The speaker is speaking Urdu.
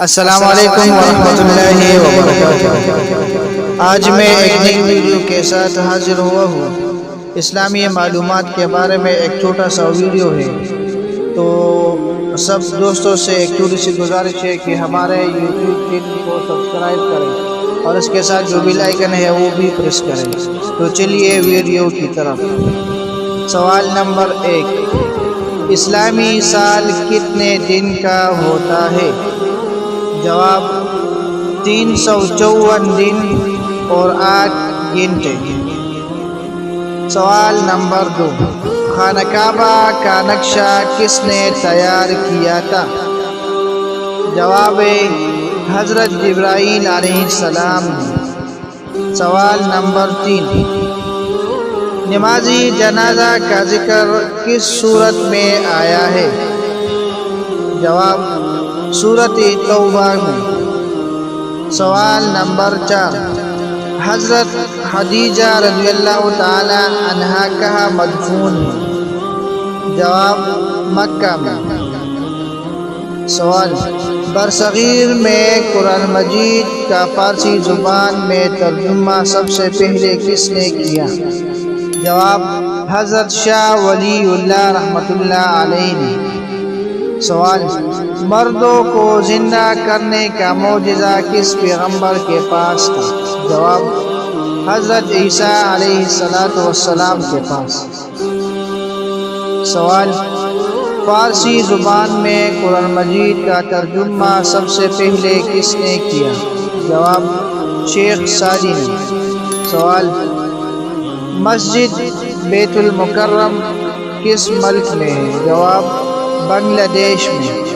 السلام علیکم ورحمۃ اللہ وبرکاتہ۔ آج میں ایک نئی ویڈیو کے ساتھ حاضر ہوا ہوں۔ اسلامی معلومات کے بارے میں ایک چھوٹا سا ویڈیو ہے، تو سب دوستوں سے ایک چھوٹی سی گزارش ہے کہ ہمارے یوٹیوب چینل کو سبسکرائب کریں اور اس کے ساتھ جو بیل آئیکن ہے وہ بھی پریس کریں۔ تو چلیے ویڈیو کی طرف۔ سوال نمبر 1، اسلامی سال کتنے دن کا ہوتا ہے؟ جواب 354 دن اور 8 گھنٹے۔ سوال نمبر 2، خانہ کعبہ کا نقشہ کس نے تیار کیا تھا؟ جواب حضرت جبرائیل علیہ السلام نے۔ سوال نمبر 3، نمازی جنازہ کا ذکر کس سورت میں آیا ہے؟ جواب سورۃ توبہ میں۔ سوال نمبر 4، حضرت خدیجہ رضی اللہ تعالی عنہا کہاں مدفون ہیں؟ جواب مکہ میں۔ سوال، برصغیر میں قرآن مجید کا فارسی زبان میں ترجمہ سب سے پہلے کس نے کیا؟ جواب حضرت شاہ ولی اللہ رحمۃ اللہ علیہ نے۔ سوال، مردوں کو زندہ کرنے کا معجزہ کس پیغمبر کے پاس تھا؟ جواب حضرت عیسیٰ علیہ السلام کے پاس۔ سوال، فارسی زبان میں قرآن مجید کا ترجمہ سب سے پہلے کس نے کیا؟ جواب شیخ سعدی نے۔ سوال، مسجد بیت المکرم کس ملک میں ہے؟ جواب بنگلہ دیش میں۔